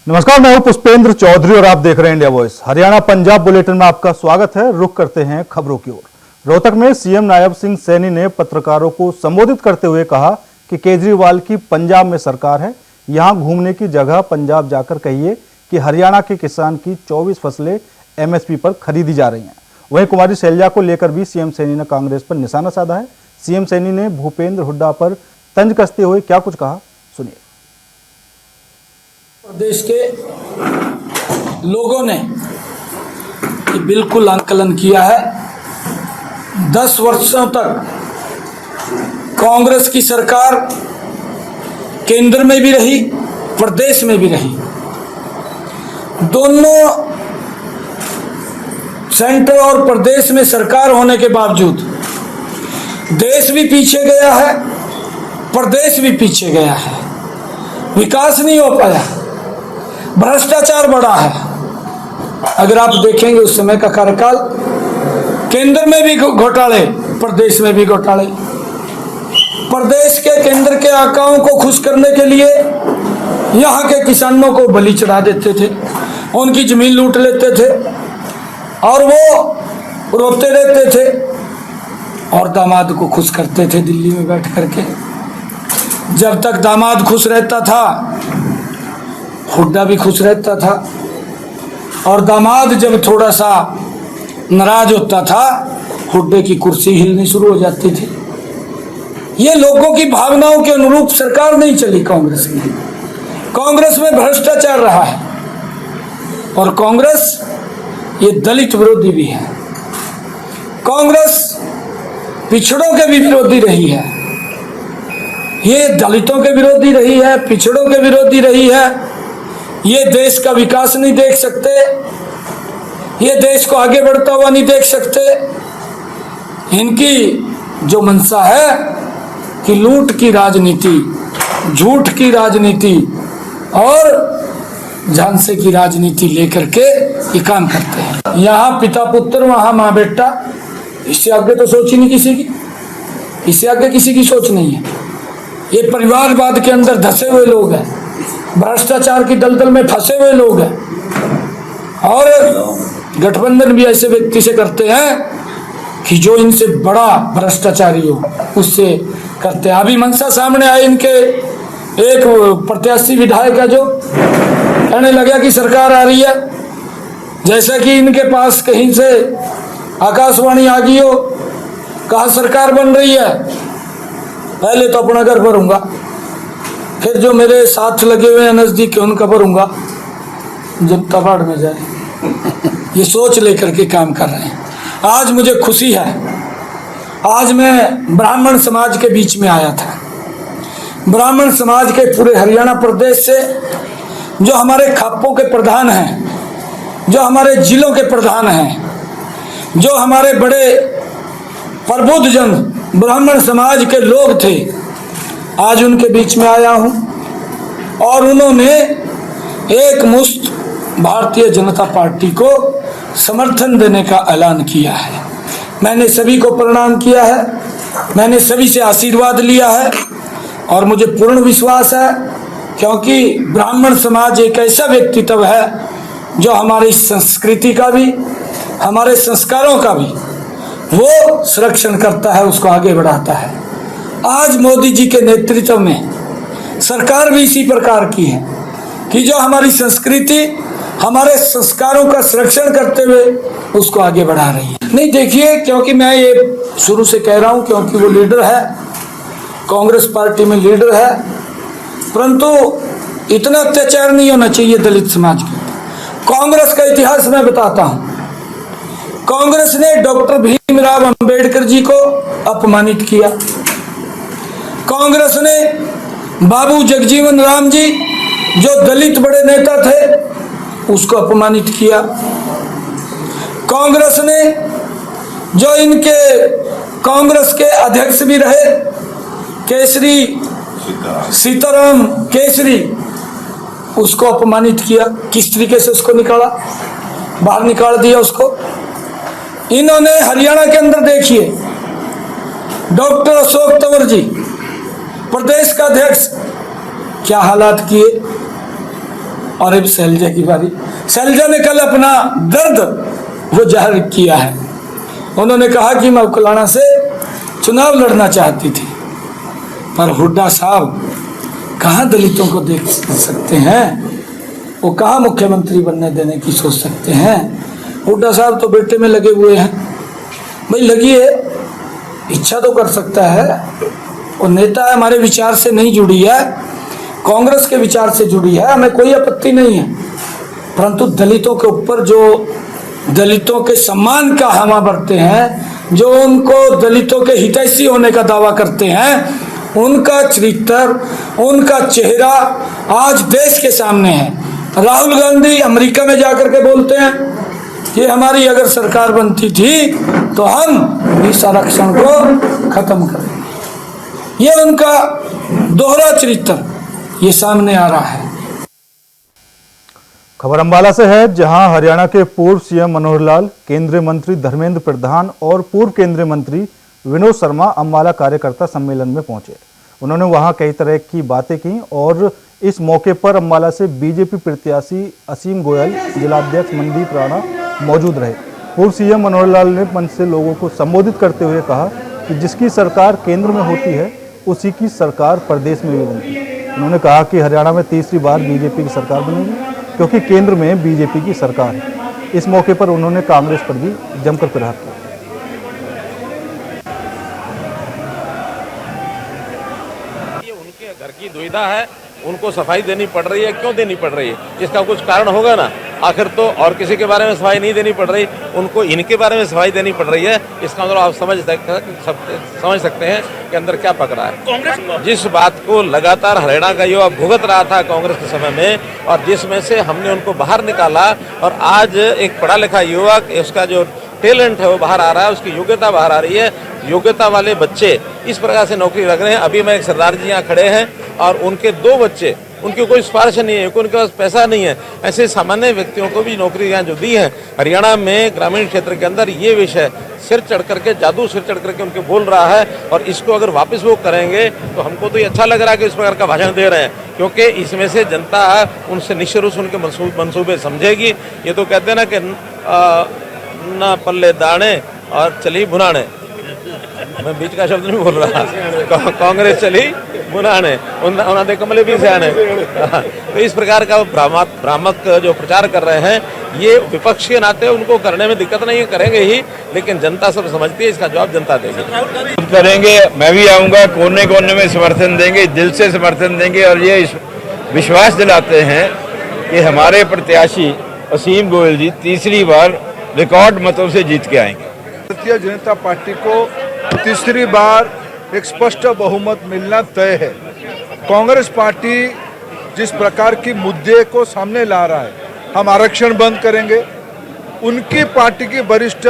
नमस्कार, मैं हूं पुष्पेंद्र चौधरी और आप देख रहे हैं India voice. Haryana Punjab bulletin में आपका स्वागत है। रुख करते हैं खबरों की ओर। रोहतक में सीएम नायब सिंह सैनी ने पत्रकारों को संबोधित करते हुए कहा कि केजरीवाल की पंजाब में सरकार है, यहां घूमने की जगह पंजाब जाकर कहिए कि हरियाणा के किसान की 24 फसलें एमएसपी पर खरीदी जा रही हैं। वहीं कुमारी शैलजा को लेकर भी सीएम सैनी ने कांग्रेस पर निशाना साधा है। सीएम सैनी ने भूपेंद्र हुड्डा पर तंज कसते हुए क्या कुछ कहा, सुनिए। प्रदेश के लोगों ने बिल्कुल आंकलन किया है। 10 वर्षों तक कांग्रेस की सरकार केंद्र में भी रही, प्रदेश में भी रही। दोनों सेंटर और प्रदेश में सरकार होने के बावजूद देश भी पीछे गया है, प्रदेश भी पीछे गया है। विकास नहीं हो पाया, भ्रष्टाचार बढ़ा है। अगर आप देखेंगे उस समय का कार्यकाल, केंद्र में भी घोटाले, प्रदेश में भी घोटाले। प्रदेश के केंद्र के आकाओं को खुश करने के लिए यहाँ के किसानों को बलि चढ़ा देते थे, उनकी जमीन लूट लेते थे और वो रोते रहते थे और दामाद को खुश करते थे दिल्ली में बैठ करके। जब तक दामाद खुश रहता था, हुड्डा भी खुश रहता था, और दामाद जब थोड़ा सा नाराज होता था, हुड्डे की कुर्सी हिलनी शुरू हो जाती थी। ये लोगों की भावनाओं के अनुरूप सरकार नहीं चली कांग्रेस में। कांग्रेस में भ्रष्टाचार रहा है और कांग्रेस ये दलित विरोधी भी है। कांग्रेस पिछड़ों के भी विरोधी रही है, ये दलितों के विरोधी रही है, पिछड़ों के विरोधी रही है। ये देश का विकास नहीं देख सकते, ये देश को आगे बढ़ता हुआ नहीं देख सकते। इनकी जो मंशा है कि लूट की राजनीति, झूठ की राजनीति और झांसे की राजनीति लेकर के ये काम करते हैं। यहाँ पिता पुत्र, वहाँ माँ बेटा, इससे आगे तो सोच ही नहीं किसी की, इससे आगे किसी की सोच नहीं है। ये परिवारवाद के अंदर धंसे हुए लोग हैं, भ्रष्टाचार की दलदल में फंसे हुए लोग हैं और गठबंधन भी ऐसे व्यक्ति से करते हैं कि जो इनसे बड़ा भ्रष्टाचारी हो उससे करते हैं। अभी मंशा सामने आई इनके, एक प्रत्याशी विधायक है जो कहने लगा कि सरकार आ रही है, जैसा कि इनके पास कहीं से आकाशवाणी आ गई हो, कहा सरकार बन रही है, पहले तो अपना घर भरूंगा, फिर जो मेरे साथ लगे हुए हैं नजदीक के उनका भरूंगा, जनता बाढ़ में जाए। ये सोच लेकर के काम कर रहे हैं। आज मुझे खुशी है, आज मैं ब्राह्मण समाज के बीच में आया था। ब्राह्मण समाज के पूरे हरियाणा प्रदेश से जो हमारे खापों के प्रधान हैं, जो हमारे जिलों के प्रधान हैं, जो हमारे बड़े प्रबुद्ध जन ब्राह्मण समाज के लोग थे, आज उनके बीच में आया हूं और उन्होंने एक मुश्त भारतीय जनता पार्टी को समर्थन देने का ऐलान किया है। मैंने सभी को प्रणाम किया है, मैंने सभी से आशीर्वाद लिया है और मुझे पूर्ण विश्वास है, क्योंकि ब्राह्मण समाज एक ऐसा व्यक्तित्व है जो हमारी संस्कृति का भी, हमारे संस्कारों का भी वो संरक्षण करता है, उसको आगे बढ़ाता है। आज मोदी जी के नेतृत्व में सरकार भी इसी प्रकार की है कि जो हमारी संस्कृति, हमारे संस्कारों का संरक्षण करते हुए उसको आगे बढ़ा रही है। नहीं देखिए, क्योंकि मैं ये शुरू से कह रहा हूं, क्योंकि वो लीडर है, कांग्रेस पार्टी में लीडर है, परंतु इतना अत्याचार नहीं होना चाहिए दलित समाज के। कांग्रेस का इतिहास मैं बताता हूं। कांग्रेस ने डॉक्टर भीमराव अंबेडकर जी को अपमानित किया। कांग्रेस ने बाबू जगजीवन राम जी जो दलित बड़े नेता थे उसको अपमानित किया। कांग्रेस ने जो इनके कांग्रेस के अध्यक्ष भी रहे केसरी, सीताराम केसरी, उसको अपमानित किया। किस तरीके से उसको निकाला, बाहर निकाल दिया उसको। इन्होंने हरियाणा के अंदर देखिए, डॉक्टर अशोक तंवर जी प्रदेश का अध्यक्ष, क्या हालात किए। और अब शैलजा की बारी। शैलजा ने कल अपना दर्द वो जाहिर किया है। उन्होंने कहा कि मैं उकलाना से चुनाव लड़ना चाहती थी, पर हुड्डा साहब कहाँ दलितों को देख सकते हैं, वो कहाँ मुख्यमंत्री बनने देने की सोच सकते हैं। हुड्डा साहब तो बेटे में लगे हुए हैं। भाई लगिए, इच्छा तो कर सकता है। वो नेता है, हमारे विचार से नहीं जुड़ी है, कांग्रेस के विचार से जुड़ी है, हमें कोई आपत्ति नहीं है। परंतु दलितों के ऊपर जो दलितों के सम्मान का हवा भरते हैं, जो उनको दलितों के हितैषी होने का दावा करते हैं, उनका चरित्र, उनका चेहरा आज देश के सामने है। राहुल गांधी अमेरिका में जाकर के बोलते हैं कि हमारी अगर सरकार बनती थी तो हम इस आरक्षण को खत्म करेंगे। ये उनका दोहरा चरित्र ये सामने आ रहा है। खबर अंबाला से है, जहां हरियाणा के पूर्व सीएम मनोहर लाल, केंद्रीय मंत्री धर्मेंद्र प्रधान और पूर्व केंद्रीय मंत्री विनोद शर्मा अंबाला कार्यकर्ता सम्मेलन में पहुंचे। उन्होंने वहां कई तरह की बातें की और इस मौके पर अंबाला से बीजेपी प्रत्याशी असीम गोयल, जिलाध्यक्ष मनदीप राणा मौजूद रहे। पूर्व सीएम मनोहर लाल ने मंच से लोगों को संबोधित करते हुए कहा कि जिसकी सरकार केंद्र में होती है उसी की सरकार प्रदेश में भी बनती है। उन्होंने कहा कि हरियाणा में तीसरी बार बीजेपी की सरकार बनेगी क्योंकि केंद्र में बीजेपी की सरकार है। इस मौके पर उन्होंने कांग्रेस पर भी जमकर प्रहार किया। ये उनके घर की दुविधा है, उनको सफाई देनी पड़ रही है। क्यों देनी पड़ रही है? इसका कुछ कारण होगा ना। आखिर तो और किसी के बारे में सफाई नहीं देनी पड़ रही, उनको इनके बारे में सफाई देनी पड़ रही है। इसका मतलब आप समझ सकते हैं कि अंदर क्या पक रहा है। कांग्रेस जिस बात को लगातार हरियाणा का युवा भुगत रहा था कांग्रेस के समय में, और जिसमें से हमने उनको बाहर निकाला, और आज एक पढ़ा लिखा युवक, उसका जो टैलेंट है वो बाहर आ रहा है, उसकी योग्यता बाहर आ रही है। योग्यता वाले बच्चे इस प्रकार से नौकरी लग रहे हैं। अभी मैं एक सरदार जी यहाँ खड़े हैं और उनके 2 बच्चे, उनकी कोई सिफारिश नहीं है, उनके पास पैसा नहीं है। ऐसे सामान्य व्यक्तियों को भी नौकरी यहाँ जो दी है हरियाणा में ग्रामीण क्षेत्र के अंदर, ये विषय सिर चढ़ करके, जादू सिर चढ़ करके उनके बोल रहा है। और इसको अगर वापस वो करेंगे तो हमको तो ये अच्छा लग रहा है कि इस प्रकार का भाषण दे रहे हैं, क्योंकि इसमें से जनता उनसे निश्चित रूप से उनके मंसूबे समझेगी। ये तो कहते हैं ना कि ना पल्ले दाने और चली भुनाने, मैं बीच का शब्द नहीं बोल रहा, कांग्रेस चली बुनाने उन्होंने कमले भी सियाने। तो इस प्रकार का भ्रामक जो प्रचार कर रहे हैं, ये विपक्ष के नाते उनको करने में दिक्कत नहीं है, करेंगे ही, लेकिन जनता सब समझती है, इसका जवाब जनता देगी। करेंगे, मैं भी आऊँगा, कोने कोने में समर्थन देंगे, दिल से समर्थन देंगे और ये विश्वास दिलाते हैं कि हमारे प्रत्याशी असीम गोयल जी तीसरी बार रिकॉर्ड मतों से जीत के आएंगे। भारतीय जनता पार्टी को तीसरी बार एक स्पष्ट बहुमत मिलना तय है। कांग्रेस पार्टी जिस प्रकार की मुद्दे को सामने ला रहा है, हम आरक्षण बंद करेंगे, उनकी पार्टी के वरिष्ठ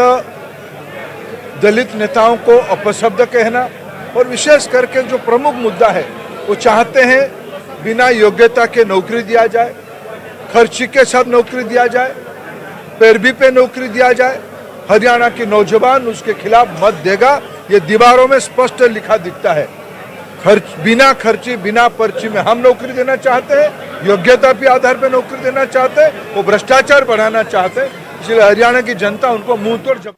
दलित नेताओं को अपशब्द कहना, और विशेष करके जो प्रमुख मुद्दा है वो चाहते हैं बिना योग्यता के नौकरी दिया जाए, खर्ची के साथ नौकरी दिया जाए, पैरवी पे नौकरी दिया जाए। हरियाणा की नौजवान उसके खिलाफ मत देगा, ये दीवारों में स्पष्ट लिखा दिखता है। बिना खर्ची, बिना पर्ची में हम नौकरी देना चाहते हैं, योग्यता के आधार पर नौकरी देना चाहते हैं, वो भ्रष्टाचार बढ़ाना चाहते हैं। इसलिए हरियाणा की जनता उनको मुंह तोड़ जवाब।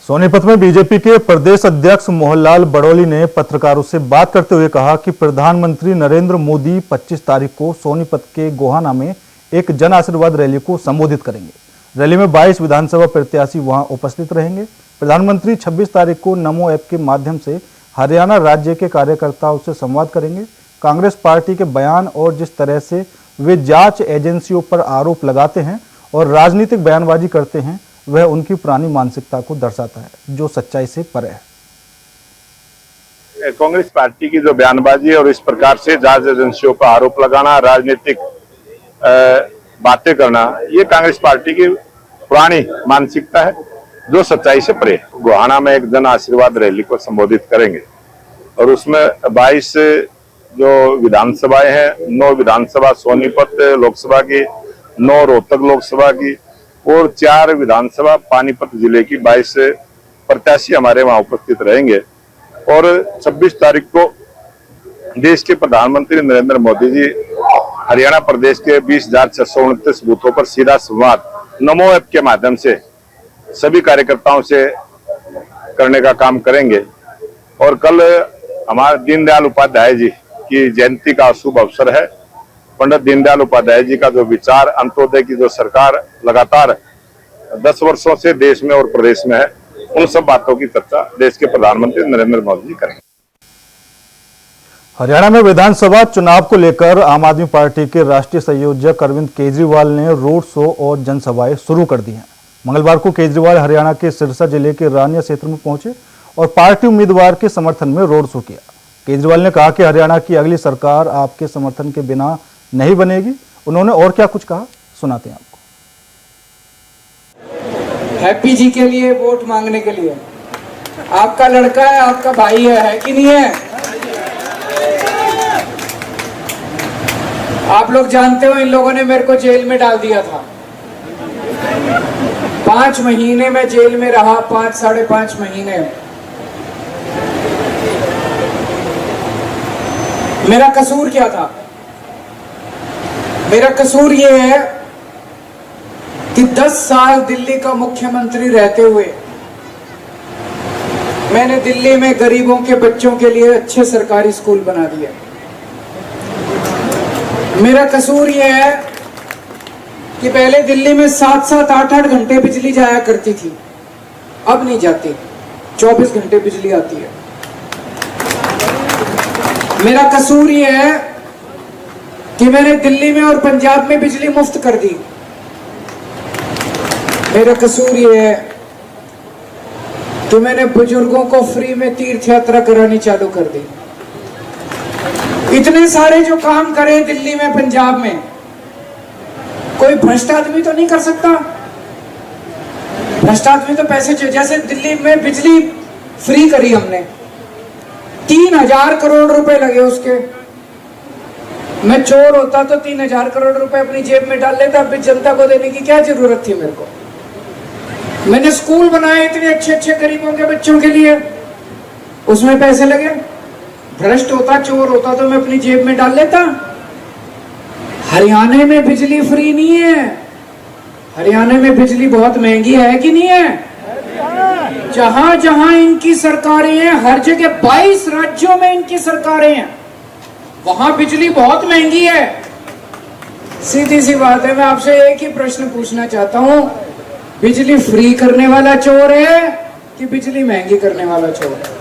सोनीपत में बीजेपी के प्रदेश अध्यक्ष मोहनलाल बड़ौली ने पत्रकारों से बात करते हुए कहा कि प्रधानमंत्री नरेंद्र मोदी 25 तारीख को सोनीपत के गोहाना में एक जन आशीर्वाद रैली को संबोधित करेंगे। रैली में 22 विधानसभा प्रत्याशी वहां उपस्थित रहेंगे। प्रधानमंत्री 26 तारीख को नमो ऐप के माध्यम से हरियाणा राज्य के कार्यकर्ताओं से संवाद करेंगे। कांग्रेस पार्टी के बयान और जिस तरह से वे जांच एजेंसियों पर आरोप लगाते हैं और राजनीतिक बयानबाजी करते हैं, वह उनकी पुरानी मानसिकता को दर्शाता है, जो सच्चाई से परे है। कांग्रेस पार्टी की जो बयानबाजी और इस प्रकार से जांच एजेंसियों पर आरोप लगाना, राजनीतिक बातें करना, ये कांग्रेस पार्टी की पुरानी मानसिकता है, जो सच्चाई से परे है। गोहाना में एक जन आशीर्वाद रैली को संबोधित करेंगे और उसमें 22 जो विधानसभाएं हैं, 9 विधानसभा सोनीपत लोकसभा की, 9 रोहतक लोकसभा की और 4 विधानसभा पानीपत जिले की 22 प्रत्याशी हमारे वहां उपस्थित रहेंगे। और 26 तारीख को देश के प्रधानमंत्री नरेंद्र मोदी जी हरियाणा प्रदेश के 20,629 बूथों पर सीधा संवाद नमो ऐप के माध्यम से सभी कार्यकर्ताओं से करने का काम करेंगे। और कल हमारे दीनदयाल उपाध्याय जी की जयंती का शुभ अवसर है। पंडित दीनदयाल उपाध्याय जी का जो विचार, अंत्योदय की जो सरकार लगातार 10 वर्षों से देश में और प्रदेश में है, उन सब बातों की चर्चा देश के प्रधानमंत्री नरेंद्र मोदी जी करेंगे। हरियाणा में विधानसभा चुनाव को लेकर आम आदमी पार्टी के राष्ट्रीय संयोजक अरविंद केजरीवाल ने रोड शो और जनसभाएं शुरू कर दी हैं। मंगलवार को केजरीवाल हरियाणा के सिरसा जिले के रानिया क्षेत्र में पहुंचे और पार्टी उम्मीदवार के समर्थन में रोड शो किया। केजरीवाल ने कहा कि हरियाणा की अगली सरकार आपके समर्थन के बिना नहीं बनेगी। उन्होंने और क्या कुछ कहा, सुनाते हैं आपको। हैप्पी जी के लिए वोट मांगने के लिए आपका लड़का है, आपका भाई है कि नहीं है? आप लोग जानते हो इन लोगों ने मेरे को जेल में डाल दिया था। 5 महीने में जेल में रहा, 5-5.5 महीने। मेरा कसूर क्या था? मेरा कसूर ये है कि 10 साल दिल्ली का मुख्यमंत्री रहते हुए मैंने दिल्ली में गरीबों के बच्चों के लिए अच्छे सरकारी स्कूल बना दिए। मेरा कसूर यह है कि पहले दिल्ली में 7-7, 8-8 घंटे बिजली जाया करती थी, अब नहीं जाती, 24 घंटे बिजली आती है। मेरा कसूर यह है कि मैंने दिल्ली में और पंजाब में बिजली मुफ्त कर दी। मेरा कसूर यह है कि मैंने बुजुर्गों को फ्री में तीर्थ यात्रा करानी चालू कर दी। इतने सारे जो काम करे दिल्ली में, पंजाब में, कोई भ्रष्ट आदमी तो नहीं कर सकता। भ्रष्ट आदमी तो पैसे चाहिए। जैसे दिल्ली में बिजली फ्री करी हमने, 3,000 करोड़ रुपए लगे उसके। मैं चोर होता तो 3,000 करोड़ रुपए अपनी जेब में डाल लेता, फिर जनता को देने की क्या जरूरत थी मेरे को। मैंने स्कूल बनाए इतने अच्छे अच्छे गरीबों के बच्चों के लिए, उसमें पैसे लगे। भ्रष्ट होता, चोर होता तो मैं अपनी जेब में डाल लेता। हरियाणा में बिजली फ्री नहीं है, हरियाणा में बिजली बहुत महंगी है कि नहीं है? जहां जहां इनकी सरकारें हैं, हर जगह 22 राज्यों में इनकी सरकारें हैं, वहां बिजली बहुत महंगी है। सीधी सी बात है, मैं आपसे एक ही प्रश्न पूछना चाहता हूं, बिजली फ्री करने वाला चोर है कि बिजली महंगी करने वाला चोर है?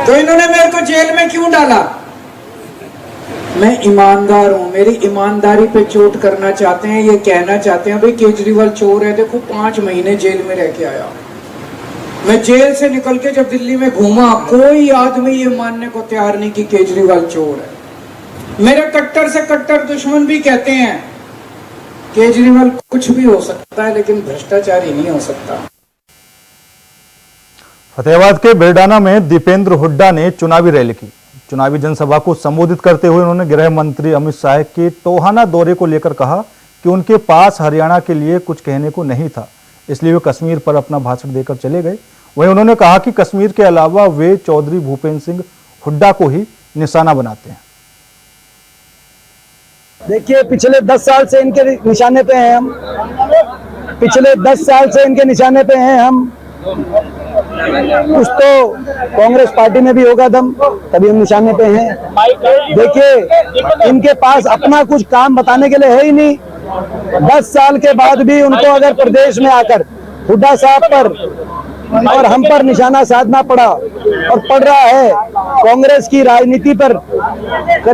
तो इन्होंने मेरे को जेल में क्यों डाला? मैं ईमानदार हूं, मेरी ईमानदारी पे चोट करना चाहते हैं, ये कहना चाहते हैं भाई केजरीवाल चोर है। देखो 5 महीने जेल में रह के आया। मैं जेल से निकल के जब दिल्ली में घूमा, कोई आदमी ये मानने को तैयार नहीं कि केजरीवाल चोर है। मेरे कट्टर से कट्टर दुश्मन भी कहते हैं केजरीवाल कुछ भी हो सकता है लेकिन भ्रष्टाचारी नहीं हो सकता। फतेहाबाद के बेरडाना में दीपेंद्र हुड्डा ने चुनावी रैली की। चुनावी जनसभा को संबोधित करते हुए उन्होंने गृह मंत्री अमित शाह के टोहाना दौरे को लेकर कहा कि उनके पास हरियाणा के लिए कुछ कहने को नहीं था, इसलिए वे कश्मीर पर अपना भाषण देकर चले गए। वहीं उन्होंने कहा कि कश्मीर के अलावा वे चौधरी भूपेंद्र सिंह हुड्डा को ही निशाना बनाते हैं। देखिए, पिछले 10 साल से इनके निशाने पे हैं हम, पिछले 10 साल से इनके निशाने पे हैं हम। कुछ तो कांग्रेस पार्टी में भी होगा दम, तभी हम निशाने पे हैं। देखिए, इनके पास अपना कुछ काम बताने के लिए है ही नहीं। 10 साल के बाद भी उनको अगर प्रदेश में आकर हुड्डा साहब पर और हम पर निशाना साधना पड़ा और पड़ रहा है, कांग्रेस की राजनीति पर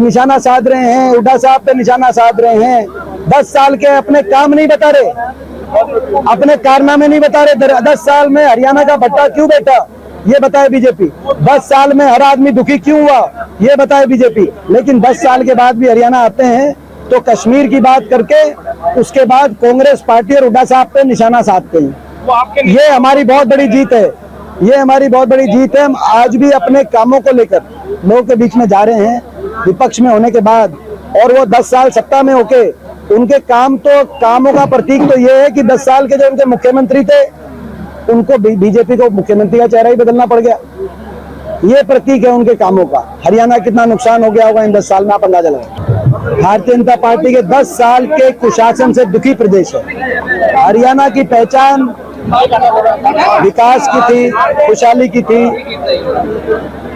निशाना साध रहे हैं, हुड्डा साहब पे निशाना साध रहे हैं। 10 साल के अपने काम नहीं बता रहे, अपने कारनामे नहीं बता रहे। 10 साल में हरियाणा का भट्टा क्यों बैठा, ये बताए बीजेपी। 10 साल में हर आदमी दुखी क्यों हुआ, ये बताए बीजेपी। लेकिन 10 साल के बाद भी हरियाणा आते हैं तो कश्मीर की बात करके उसके बाद कांग्रेस पार्टी और हुड्डा साहब पे निशाना साधते हैं। ये हमारी बहुत बड़ी जीत है, ये हमारी बहुत बड़ी जीत है। हम आज भी अपने कामों को लेकर लोगों के बीच में जा रहे हैं, विपक्ष में होने के बाद। और वो 10 साल सत्ता में होके उनके काम, तो कामों का प्रतीक तो ये है कि 10 साल के जो उनके मुख्यमंत्री थे उनको बीजेपी को मुख्यमंत्री का चेहरा ही बदलना पड़ गया। ये प्रतीक है उनके कामों का। हरियाणा कितना नुकसान हो गया होगा इन 10 साल में, आप अंदाजा लगाएं। भारतीय जनता पार्टी के 10 साल के कुशासन से दुखी प्रदेश है। हरियाणा की पहचान विकास की थी, खुशहाली की थी,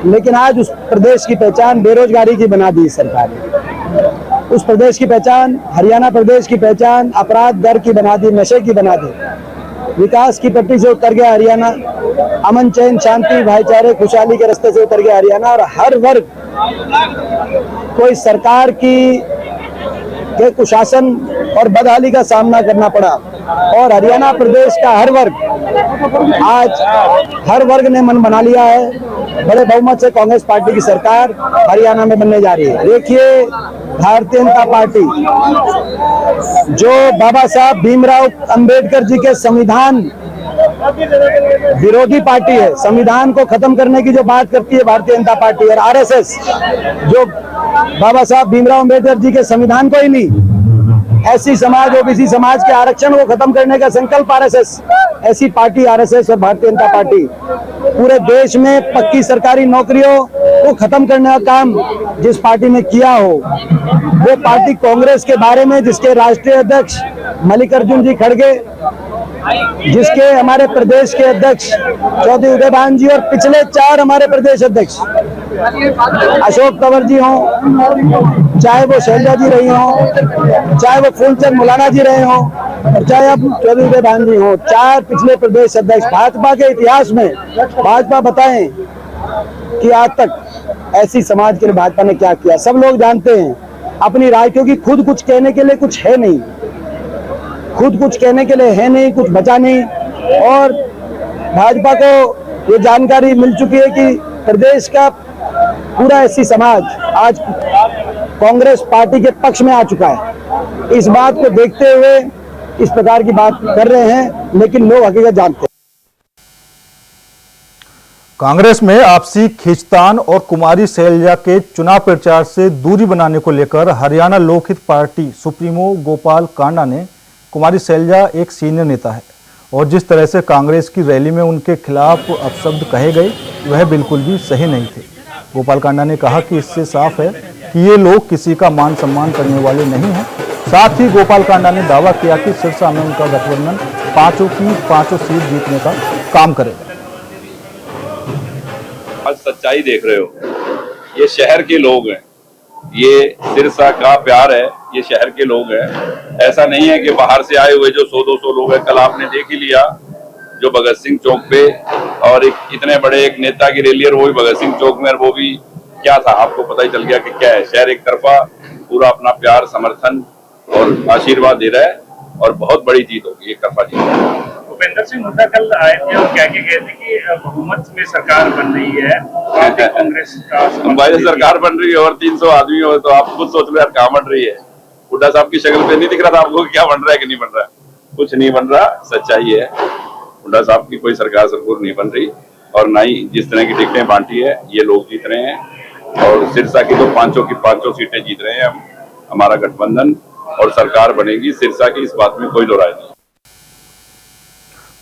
लेकिन आज उस प्रदेश की पहचान बेरोजगारी की बना दी सरकार ने। उस प्रदेश की पहचान, हरियाणा प्रदेश की पहचान अपराध दर की बना दी, नशे की बना दी। विकास की पट्टी से उतर गया हरियाणा, अमन चैन शांति भाईचारे खुशहाली के रास्ते से उतर गया हरियाणा। और हर वर्ग कोई सरकार के कुशासन और बदहाली का सामना करना पड़ा, और हरियाणा प्रदेश का हर वर्ग, आज हर वर्ग ने मन बना लिया है बड़े बहुमत से कांग्रेस पार्टी की सरकार हरियाणा में बनने जा रही है। देखिए, भारतीय जनता पार्टी जो बाबा साहब भीमराव अंबेडकर जी के संविधान विरोधी पार्टी है, संविधान को खत्म करने की जो बात करती है भारतीय जनता पार्टी, और आरएसएस जो बाबा साहब भीमराव अंबेडकर जी के संविधान को ही नहीं, ऐसी समाज ओबीसी समाज के आरक्षण को खत्म करने का संकल्प आरएसएस, ऐसी पार्टी आरएसएस और भारतीय जनता पार्टी पूरे देश में पक्की सरकारी नौकरियों को खत्म करने का काम जिस पार्टी ने किया हो, वो पार्टी कांग्रेस के बारे में जिसके राष्ट्रीय अध्यक्ष मल्लिकार्जुन जी खड़गे, जिसके हमारे प्रदेश के अध्यक्ष चौधरी उदयभान जी और पिछले 4 हमारे प्रदेश अध्यक्ष अशोक तंवर जी हों, चाहे वो शैलजा जी रही हों, चाहे वो फूलचंद मौलाना जी रहे हों, और चाहे अब चौधरी उदयभान जी हों, 4 पिछले प्रदेश अध्यक्ष। भाजपा के इतिहास में भाजपा बताएं कि आज तक ऐसी समाज के लिए भाजपा ने क्या किया, सब लोग जानते हैं अपनी राय, क्योंकि खुद कुछ कहने के लिए कुछ है नहीं, खुद कुछ कहने के लिए है नहीं, कुछ बचा नहीं। और भाजपा को ये जानकारी मिल चुकी है कि प्रदेश का पूरा ऐसी समाज आज कांग्रेस पार्टी के पक्ष में आ चुका है। इस बात को देखते हुए इस प्रकार की बात कर रहे हैं, लेकिन लोग हकीकत जानते हैं। कांग्रेस में आपसी खींचतान और कुमारी शैलजा के चुनाव प्रचार से दूरी बनाने को लेकर हरियाणा लोकहित पार्टी सुप्रीमो गोपाल कांडा ने, कुमारी शैलजा एक सीनियर नेता है और जिस तरह से कांग्रेस की रैली में उनके खिलाफ अपशब्द कहे गए वह बिल्कुल भी सही नहीं थे। गोपाल कांडा ने कहा कि इससे साफ है कि ये लोग किसी का मान सम्मान करने वाले नहीं हैं। साथ ही गोपाल कांडा ने दावा किया कि सिरसा में उनका गठबंधन 5 की 5 सीट जीतने का काम करेगा। आज सच्चाई देख रहे हो, ये शहर के लोग हैं, ये सिरसा का प्यार है, ये शहर के लोग हैं। ऐसा नहीं है कि बाहर से आए हुए जो 100-200 लोग हैं। कल आपने देख ही लिया जो भगत सिंह चौक पे, और एक इतने बड़े एक नेता की रैली, और वो भी भगत सिंह चौक में, और वो भी क्या था आपको पता ही चल गया कि क्या है। शहर एक तरफा पूरा अपना प्यार, समर्थन और आशीर्वाद दे रहा है, और बहुत बड़ी जीत होगी, एक तरफा जीत। भूपेंद्र सिंह हुड्डा कल आए थे और क्या कहते थे कि बहुमत में सरकार बन रही है, कांग्रेस का भाई सरकार बन रही है और 300 आदमी हो, तो आप खुद सोच लो यार कहाँ बन रही है। हुड्डा साहब की शक्ल पे नहीं दिख रहा था आपको क्या बन रहा है कि नहीं बन रहा है? कुछ नहीं बन रहा, सच्चाई है। हुड्डा साहब की कोई सरकार संपूर्ण नहीं बन रही, और ना ही जिस तरह की टिकटें बांटी है ये लोग जीत रहे हैं, और सिरसा की तो 5 की 5 सीटें जीत रहे हैं। हमारा गठबंधन और सरकार बनेगी सिरसा की, इस बात में कोई दो राय नहीं।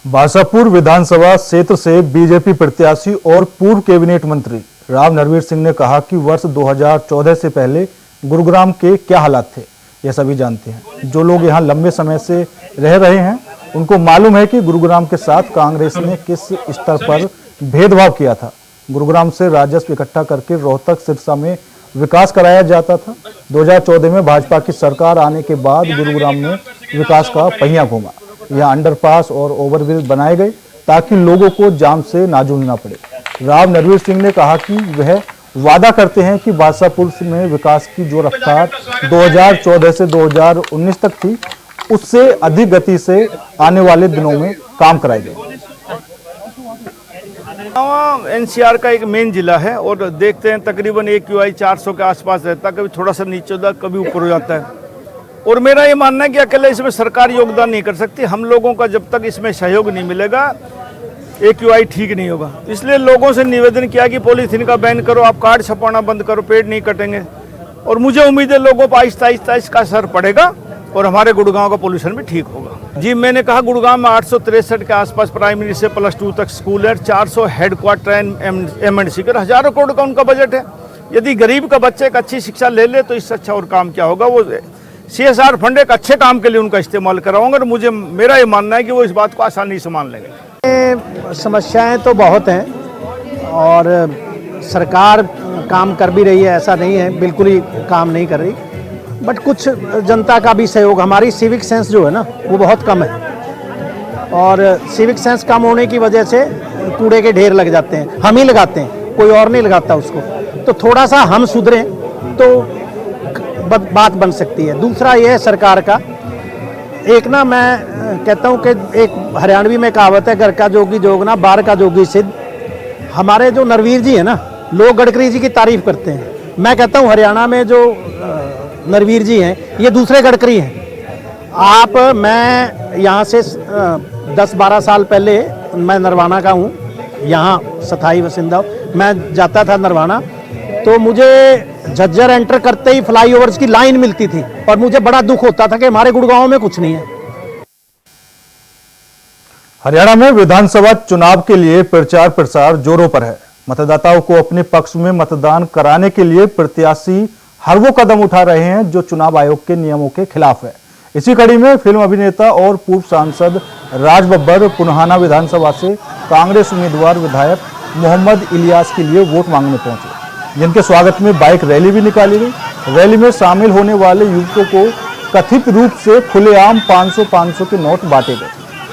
बासापुर विधानसभा क्षेत्र से बीजेपी प्रत्याशी और पूर्व कैबिनेट मंत्री राव नरवीर सिंह ने कहा कि वर्ष 2014 से पहले गुरुग्राम के क्या हालात थे यह सभी जानते हैं। जो लोग यहां लंबे समय से रह रहे हैं उनको मालूम है कि गुरुग्राम के साथ कांग्रेस ने किस स्तर पर भेदभाव किया था। गुरुग्राम से राजस्व इकट्ठा करके रोहतक सिरसा में विकास कराया जाता था। 2014 में भाजपा की सरकार आने के बाद गुरुग्राम में विकास का पहिया घूमा। यहाँ अंडरपास और ओवरब्रिज बनाए गए ताकि लोगों को जाम से ना जूझना पड़े। राव नरवीर सिंह ने कहा कि वह वादा करते हैं कि बासापुर में विकास की जो रफ्तार 2014 से 2019 तक थी उससे अधिक गति से आने वाले दिनों में काम कराए जाएंगे। एनसीआर का एक मेन जिला है और देखते हैं तकरीबन AQI 400 के आसपास रहता है, कभी थोड़ा सा नीचे होता है, कभी ऊपर हो जाता है। और मेरा ये मानना है कि अकेले इसमें सरकार योगदान नहीं कर सकती। हम लोगों का जब तक इसमें सहयोग नहीं मिलेगा AQI ठीक नहीं होगा। इसलिए लोगों से निवेदन किया कि पॉलीथीन का बैन करो, आप कार्ड छपाना बंद करो, पेड़ नहीं कटेंगे। और मुझे उम्मीद है लोगों पर आहिस्ता आहिस्ता इसका असर पड़ेगा और हमारे गुड़गांव का पोल्यूशन भी ठीक होगा। जी, मैंने कहा गुड़गांव में 863 के आसपास प्राइमरी से +2 तक स्कूल है, 400 हेडक्वार्टर एमएनसी का, हज़ारों करोड़ का उनका बजट है। यदि गरीब का बच्चा एक अच्छी शिक्षा ले ले तो इससे अच्छा और काम क्या होगा। वो CSR फंड एक अच्छे काम के लिए उनका इस्तेमाल कराऊंगा और मेरा ये मानना है कि वो इस बात को आसानी से मान लेंगे। समस्याएं तो बहुत हैं और सरकार काम कर भी रही है, ऐसा नहीं है बिल्कुल ही काम नहीं कर रही, बट कुछ जनता का भी सहयोग, हमारी सिविक सेंस जो है ना वो बहुत कम है और सिविक सेंस कम होने की वजह से कूड़े के ढेर लग जाते हैं, हम ही लगाते हैं, कोई और नहीं लगाता उसको। तो थोड़ा सा हम सुधरें तो बात बन सकती है। दूसरा ये है सरकार का, एक ना मैं कहता हूँ कि एक हरियाणवी में कहावत है, घर का जोगी जोगना बाहर का जोगी सिद्ध। हमारे जो नरवीर जी है ना, लोग गडकरी जी की तारीफ करते हैं, मैं कहता हूँ हरियाणा में जो नरवीर जी हैं ये दूसरे गडकरी हैं। मैं यहाँ से 10-12 साल पहले मैं नरवाना का हूँ, यहाँ स्थायी बासिंदा, मैं जाता था नरवाना तो मुझे झज्जर एंटर करते ही फ्लाईओवर्स की लाइन मिलती थी और मुझे बड़ा दुख होता था कि हमारे गुड़गांव में कुछ नहीं है। हरियाणा में विधानसभा चुनाव के लिए प्रचार प्रसार जोरों पर है। मतदाताओं को अपने पक्ष में मतदान कराने के लिए प्रत्याशी हर वो कदम उठा रहे हैं जो चुनाव आयोग के नियमों के खिलाफ है। इसी कड़ी में फिल्म अभिनेता और पूर्व सांसद राज बब्बर पुनहाना विधानसभा से कांग्रेस उम्मीदवार विधायक मोहम्मद इलियास के लिए वोट मांगने पहुंचे, जिनके स्वागत में बाइक रैली भी निकाली गई। रैली में शामिल होने वाले युवकों को कथित रूप से खुलेआम 500 के नोट बांटे गए।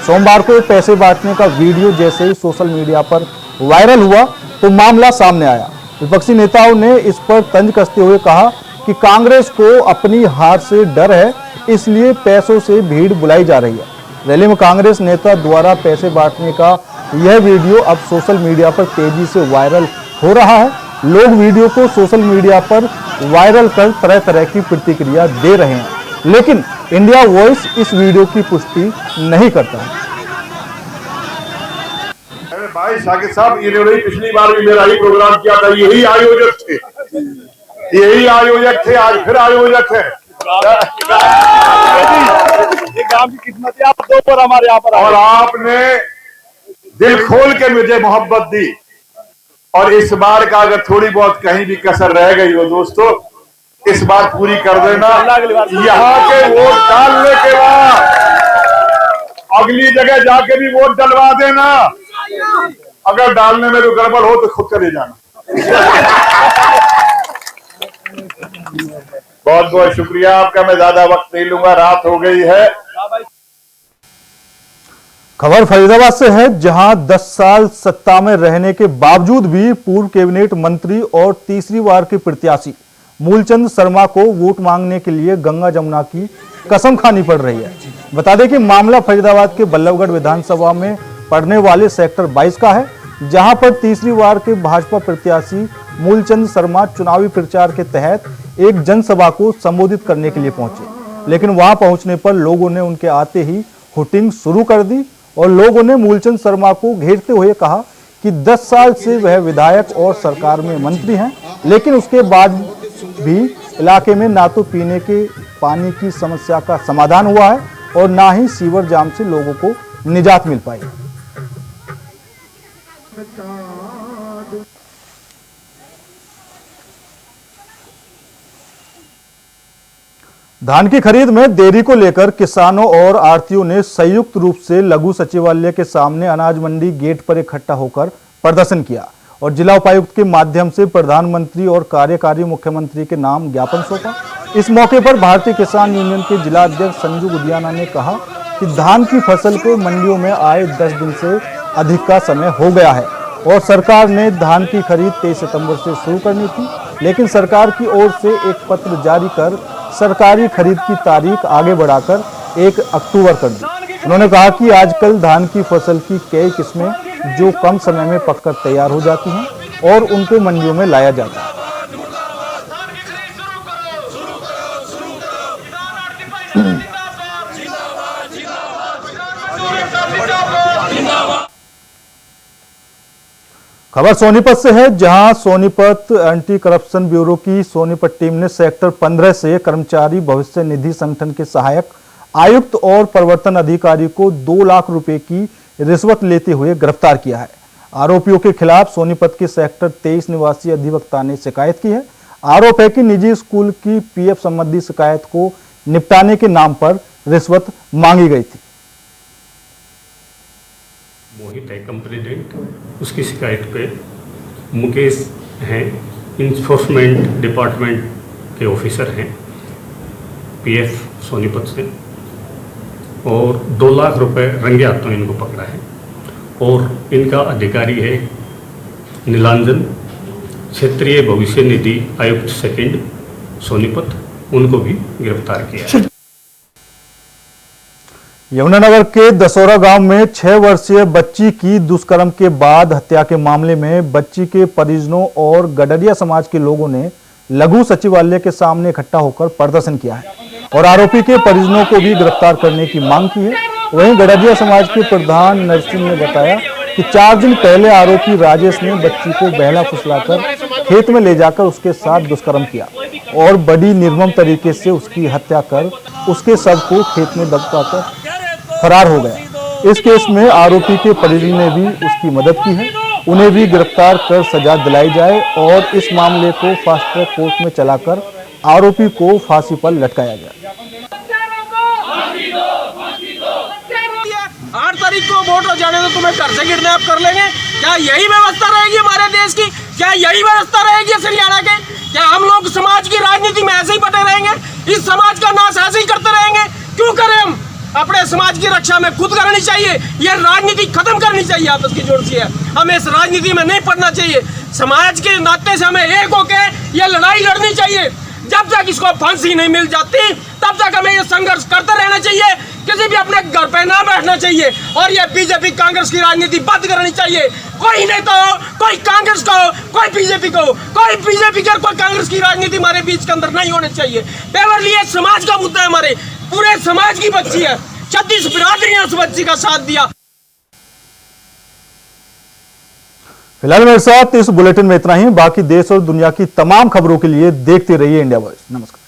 सोमवार को पैसे बांटने का वीडियो जैसे ही सोशल मीडिया पर वायरल हुआ तो मामला सामने आया। विपक्षी नेताओं ने इस पर तंज कसते हुए कहा कि कांग्रेस को अपनी हार से डर है, इसलिए पैसों से भीड़ बुलाई जा रही है। रैली में कांग्रेस नेता द्वारा पैसे बांटने का यह वीडियो अब सोशल मीडिया पर तेजी से वायरल हो रहा है। लोग वीडियो को सोशल मीडिया पर वायरल कर तरह तरह की प्रतिक्रिया दे रहे हैं, लेकिन इंडिया वॉइस इस वीडियो की पुष्टि नहीं करता है। भाई साकिब साहब, इन्होंने पिछली बार भी मेरा ही प्रोग्राम किया था, यही आयोजक थे, आज फिर आयोजक है। ये काम की किस्मत है, आप दो पर हमारे यहाँ पर और आपने दिल खोल के मुझे मोहब्बत दी, और इस बार का अगर थोड़ी बहुत कहीं भी कसर रह गई हो दोस्तों, इस बार पूरी कर देना। यहाँ के वोट डालने के बाद अगली जगह जाके भी वोट डलवा देना। अगर डालने में तो गड़बड़ हो तो खुद चले जाना। बहुत बहुत शुक्रिया आपका, मैं ज्यादा वक्त नहीं लूंगा, रात हो गई है। खबर फरीदाबाद से है, जहां 10 साल सत्ता में रहने के बावजूद भी पूर्व कैबिनेट मंत्री और तीसरी बार के प्रत्याशी मूलचंद शर्मा को वोट मांगने के लिए गंगा जमुना की कसम खानी पड़ रही है। बता दें कि मामला फरीदाबाद के बल्लभगढ़ विधानसभा में पड़ने वाले सेक्टर 22 का है, जहां पर तीसरी बार के भाजपा प्रत्याशी मूलचंद शर्मा चुनावी प्रचार के तहत एक जनसभा को संबोधित करने के लिए पहुंचे, लेकिन वहां पहुंचने पर लोगों ने उनके आते ही हुटिंग शुरू कर दी और लोगों ने मूलचंद शर्मा को घेरते हुए कहा कि 10 साल से वह विधायक और सरकार में मंत्री हैं, लेकिन उसके बाद भी इलाके में ना तो पीने के पानी की समस्या का समाधान हुआ है और ना ही सीवर जाम से लोगों को निजात मिल पाई। धान की खरीद में देरी को लेकर किसानों और आढ़तियों ने संयुक्त रूप से लघु सचिवालय के सामने अनाज मंडी गेट पर इकट्ठा होकर प्रदर्शन किया और जिला उपायुक्त के माध्यम से प्रधानमंत्री और कार्यकारी मुख्यमंत्री के नाम ज्ञापन सौंपा। इस मौके पर भारतीय किसान यूनियन के जिला अध्यक्ष संजू गुदियाना ने कहा कि धान की फसल को मंडियों में आए 10 दिन से अधिक का समय हो गया है और सरकार ने धान की खरीद 23 सितंबर से शुरू करनी थी, लेकिन सरकार की ओर से एक पत्र जारी कर सरकारी खरीद की तारीख आगे बढ़ाकर 1 अक्टूबर कर दी। उन्होंने कहा कि आजकल धान की फसल की कई किस्में जो कम समय में पककर तैयार हो जाती हैं और उनको मंडियों में लाया जाता है। खबर सोनीपत से है, जहां सोनीपत एंटी करप्शन ब्यूरो की सोनीपत टीम ने सेक्टर 15 से कर्मचारी भविष्य निधि संगठन के सहायक आयुक्त और प्रवर्तन अधिकारी को 2 लाख रुपए की रिश्वत लेते हुए गिरफ्तार किया है। आरोपियों के खिलाफ सोनीपत के सेक्टर 23 निवासी अधिवक्ता ने शिकायत की है। आरोप है कि निजी स्कूल की पीएफ संबंधी शिकायत को निपटाने के नाम पर रिश्वत मांगी गई थी। मोहित है कंप्लेंट, उसकी शिकायत पे मुकेश हैं, इन्फोर्समेंट डिपार्टमेंट के ऑफिसर हैं पीएफ सोनीपत से, और 2 लाख रुपए रंगे हाथों इनको पकड़ा है। और इनका अधिकारी है नीलांजन, क्षेत्रीय भविष्य निधि आयुक्त सेकंड सोनीपत, उनको भी गिरफ्तार किया है। यमुनानगर के दसौरा गांव में 6 वर्षीय बच्ची की दुष्कर्म के बाद हत्या के मामले में बच्ची के परिजनों और गडरिया समाज के लोगों ने लघु सचिवालय के सामने इकट्ठा होकर प्रदर्शन किया है और आरोपी के परिजनों को भी गिरफ्तार करने की मांग की है। वहीं गडरिया समाज के प्रधान नरसिंह ने बताया कि 4 दिन पहले आरोपी राजेश ने बच्ची को बहला फुसलाकर खेत में ले जाकर उसके साथ दुष्कर्म किया और बड़ी निर्मम तरीके से उसकी हत्या कर उसके शव को खेत में दबकाकर फरार हो गया। इस केस में आरोपी के परिजन ने भी उसकी मदद की है। उन्हें भी गिरफ्तार कर सजा दिलाई जाए और इस मामले को फास्ट ट्रैक कोर्ट में चलाकर आरोपी को फांसी पर लटकाया गया। 8 तारीख को वोट हो जाने तो तुम्हें घर से किडनैप कर लेंगे। क्या यही व्यवस्था रहेगी हमारे देश की? क्या यही व्यवस्था रहेगी हरियाणा के? क्या हम लोग समाज की राजनीति में ऐसे ही बटे रहेंगे? इस समाज का नाश ऐसे ही करते रहेंगे? क्यों करें? हम अपने समाज की रक्षा में खुद करनी चाहिए। ये राजनीति खत्म करनी चाहिए, आपस की जोड़ सी है। हमें इस राजनीति में नहीं पड़ना चाहिए। समाज के नाते से हमें एक होके ये लड़ाई लड़नी चाहिए। जब तक इसको फांसी नहीं मिल जाती तब तक हमें ये संघर्ष करते रहना चाहिए। किसी भी अपने घर पे ना बैठना चाहिए और ये बीजेपी कांग्रेस की राजनीति बंद करनी चाहिए। कोई नेता हो, कोई कांग्रेस का हो, कोई बीजेपी का हो, कोई बीजेपी का कोई कांग्रेस की राजनीति हमारे बीच के अंदर नहीं होनी चाहिए। पेवरली ये समाज का मुद्दा है, हमारे पूरे समाज की बच्ची है। 36 बिरादरी ने उस बच्ची का साथ दिया। फिलहाल मेरे साथ इस बुलेटिन में इतना ही। बाकी देश और दुनिया की तमाम खबरों के लिए देखते रहिए इंडिया वॉइस। नमस्कार।